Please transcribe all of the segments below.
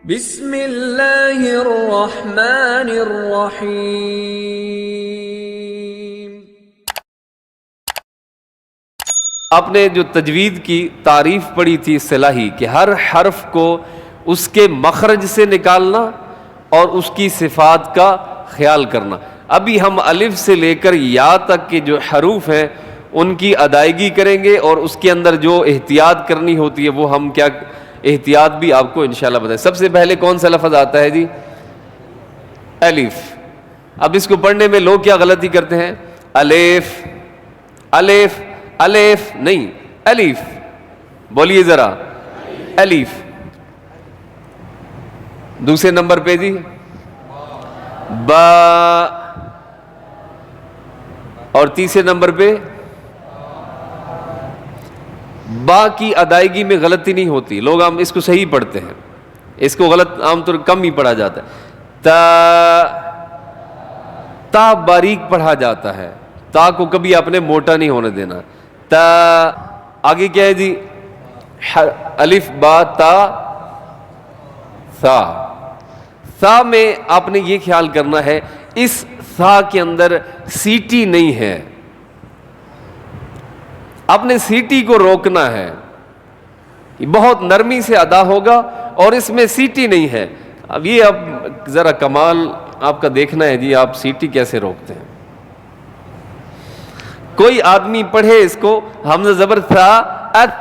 بسم اللہ الرحمن الرحیم۔ آپ نے جو تجوید کی تعریف پڑھی تھی اصطلاحی کہ ہر حرف کو اس کے مخرج سے نکالنا اور اس کی صفات کا خیال کرنا۔ ابھی ہم الف سے لے کر یا تک کے جو حروف ہیں ان کی ادائیگی کریں گے اور اس کے اندر جو احتیاط کرنی ہوتی ہے وہ ہم کیا احتیاط بھی آپ کو انشاءاللہ بتائیں۔ سب سے پہلے کون سا لفظ آتا ہے جی؟ الف۔ اب اس کو پڑھنے میں لوگ کیا غلطی کرتے ہیں؟ الف الف الف نہیں، الف بولیے ذرا، الف۔ دوسرے نمبر پہ جی با، اور تیسرے نمبر پہ با کی ادائیگی میں غلطی نہیں ہوتی، لوگ ہم اس کو صحیح پڑھتے ہیں، اس کو غلط عام طور کم ہی پڑھا جاتا ہے۔ تا باریک پڑھا جاتا ہے، تا کو کبھی آپ نے موٹا نہیں ہونے دینا۔ تا آگے کیا ہے جی؟ الف با تا ثا۔ ثا میں آپ نے یہ خیال کرنا ہے اس ثا کے اندر سیٹی نہیں ہے، آپ نے سیٹی کو روکنا ہے، بہت نرمی سے ادا ہوگا اور اس میں سیٹی نہیں ہے۔ اب یہ اب ذرا کمال آپ کا دیکھنا ہے جی، آپ سیٹی کیسے روکتے ہیں؟ کوئی آدمی پڑھے اس کو حمزہ زبر تھا ات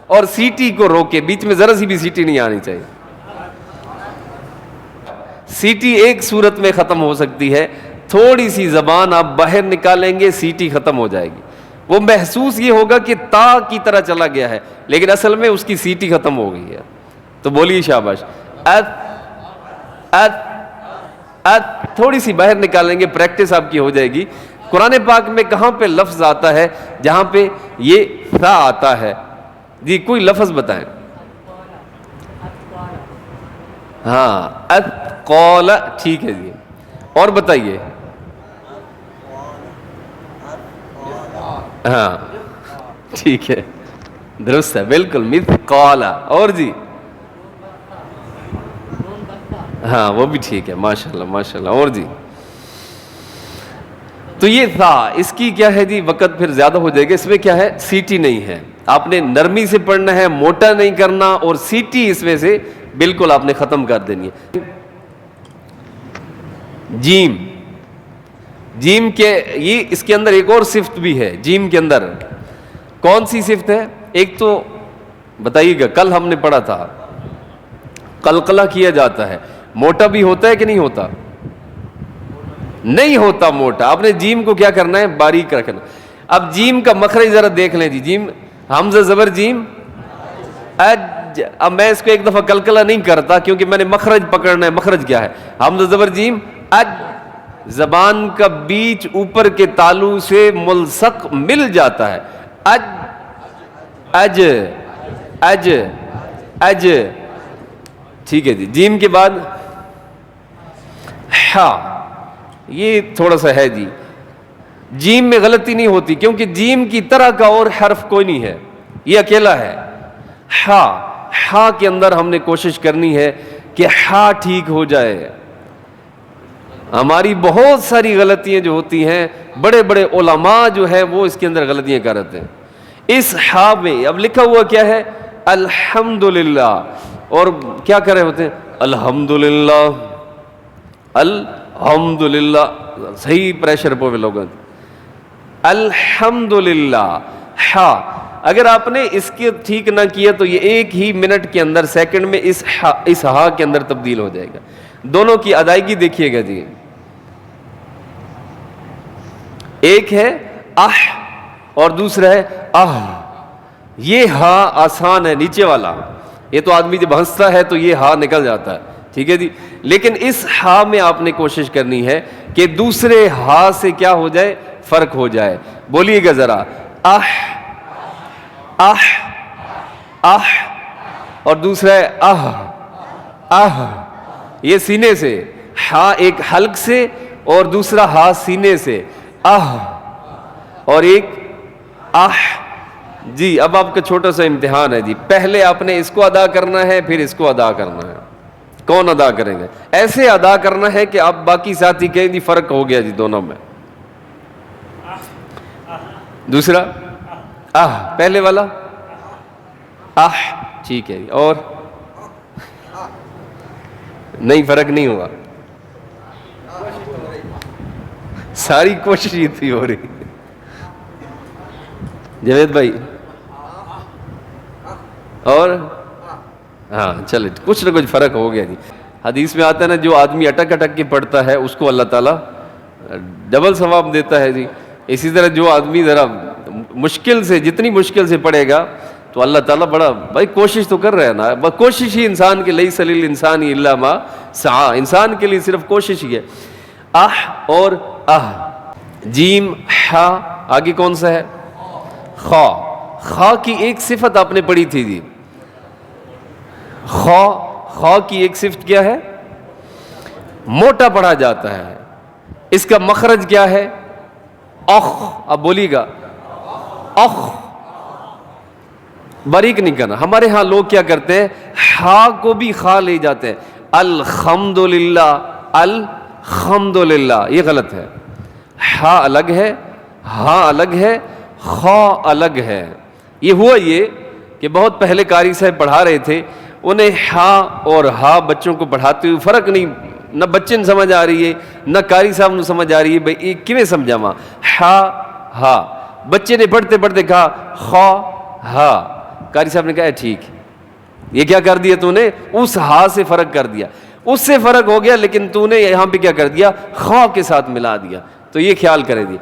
اور سیٹی کو روکے، بیچ میں ذرا سی بھی سیٹی نہیں آنی چاہیے۔ سیٹی ایک صورت میں ختم ہو سکتی ہے، تھوڑی سی زبان آپ باہر نکالیں گے سیٹی ختم ہو جائے گی، وہ محسوس یہ ہوگا کہ تا کی طرح چلا گیا ہے لیکن اصل میں اس کی سیٹی ختم ہو گئی ہے۔ تو بولیے شاباش، ات ات ات، تھوڑی سی باہر نکالیں گے، پریکٹس آپ کی ہو جائے گی۔ قرآن پاک میں کہاں پہ لفظ آتا ہے جہاں پہ یہ ثا آتا ہے؟ جی کوئی لفظ بتائیں۔ ہاں اتقال، ٹھیک ہے جی، اور بتائیے۔ ہاں ٹھیک ہے، درست ہے بالکل، مثقال، اور جی ہاں وہ بھی ٹھیک ہے، ماشاءاللہ ماشاءاللہ، اور جی۔ تو یہ تھا، اس کی کیا ہے جی وقت پھر زیادہ ہو جائے گا، اس میں کیا ہے سیٹی نہیں ہے، آپ نے نرمی سے پڑھنا ہے، موٹا نہیں کرنا، اور سیٹی اس میں سے بالکل آپ نے ختم کر دینی ہے۔ جیم، جیم کے یہ اس کے اندر ایک اور صفت بھی ہے، جیم کے اندر کون سی صفت ہے؟ ایک تو بتائیے گا، کل ہم نے پڑھا تھا قلقلہ کیا جاتا ہے، موٹا بھی ہوتا ہے کہ نہیں ہوتا؟ نہیں ہوتا موٹا، آپ نے جیم کو کیا کرنا ہے؟ باریک رکھنا۔ اب جیم کا مخرج ذرا دیکھ لیں جی، جیم حمزہ زبر جیم اج، اب میں اس کو ایک دفعہ قلقلہ نہیں کرتا کیونکہ میں نے مخرج پکڑنا ہے۔ مخرج کیا ہے؟ حمزہ زبر جیم اج، زبان کا بیچ اوپر کے تالو سے ملصق مل جاتا ہے، اج اج اج اج، ٹھیک ہے جی۔ جیم کے بعد ہا، یہ تھوڑا سا ہے جی، جیم میں غلطی نہیں ہوتی کیونکہ جیم کی طرح کا اور حرف کوئی نہیں ہے، یہ اکیلا ہے۔ ہا، ہا کے اندر ہم نے کوشش کرنی ہے کہ ہا ٹھیک ہو جائے۔ ہماری بہت ساری غلطیاں جو ہوتی ہیں، بڑے بڑے علماء جو ہیں وہ اس کے اندر غلطیاں کرتے ہیں۔ اس ہا میں اب لکھا ہوا کیا ہے؟ الحمدللہ، اور کیا کر رہے ہوتے ہیں؟ الحمدللہ الحمدللہ، صحیح پریشر پہ لوگوں، الحمدللہ ہا۔ اگر آپ نے اس کے ٹھیک نہ کیا تو یہ ایک ہی منٹ کے اندر، سیکنڈ میں اس ہا کے اندر تبدیل ہو جائے گا۔ دونوں کی ادائیگی دیکھیے گا جی، ایک ہے اح اور دوسرا ہے اہ۔ یہ ہا آسان ہے، نیچے والا، یہ تو آدمی جب ہنستا ہے تو یہ ہا نکل جاتا ہے، ٹھیک ہے جی، لیکن اس ہا میں آپ نے کوشش کرنی ہے کہ دوسرے ہا سے کیا ہو جائے؟ فرق ہو جائے۔ بولیے گا ذرا، اح اح اح، اور دوسرا ہے اہ اہ، یہ سینے سے، ہا ایک حلق سے اور دوسرا ہا سینے سے، اہ، اور ایک اح۔ جی اب آپ کا چھوٹا سا امتحان ہے جی، پہلے آپ نے اس کو ادا کرنا ہے پھر اس کو ادا کرنا ہے، کون ادا کریں گے؟ ایسے ادا کرنا ہے کہ اب باقی ساتھی کہیں جی فرق ہو گیا جی دونوں میں. دوسرا پہلے والا ٹھیک ہے. اور نہیں فرق نہیں ہوا, ساری کوشش یہ تھی ہو رہی. جاوید بھائی اور ہاں چلے کچھ نہ کچھ فرق ہو گیا جی. حدیث میں آتا ہے نا جو آدمی اٹک اٹک کے پڑھتا ہے اس کو اللہ تعالیٰ ڈبل ثواب دیتا ہے جی. اسی طرح جو آدمی ذرا مشکل سے جتنی مشکل سے پڑھے گا تو اللہ تعالیٰ بڑا بھائی کوشش تو کر رہا ہے نا, کوشش ہی انسان کے لیے سلیل انسان الا ما سعی, انسان کے لیے صرف کوشش ہی ہے. اور جیم ہا آگے کون سا ہے؟ خا کی ایک صفت آپ نے پڑھی تھی جی. خا کی ایک صفت کیا ہے؟ موٹا پڑھا جاتا ہے. اس کا مخرج کیا ہے؟ اب بولیے گا باریک نہیں کرنا. ہمارے ہاں لوگ کیا کرتے ہیں ہا کو بھی خا لے جاتے ہیں. الحمدللہ الحمدللہ, یہ غلط ہے. ہا الگ ہے, ہاں الگ ہے, خا الگ ہے. یہ ہوا یہ کہ بہت پہلے قاری صاحب پڑھا رہے تھے, انہیں ہا اور ہا بچوں کو پڑھاتے ہوئے فرق نہیں, نہ بچے نے سمجھ آ رہی ہے نہ قاری صاحب نے سمجھ آ رہی ہے. بھائی یہ کیویں سمجھا ماں ہا بچے نے پڑھتے پڑھتے کہا خا ہا, قاری صاحب نے کہا ٹھیک, یہ کیا کر دیا تو نے, اس ہا سے فرق کر دیا, اس سے فرق ہو گیا لیکن تو نے یہاں پہ کیا کر دیا خا کے ساتھ ملا دیا. تو یہ خیال کرے دی.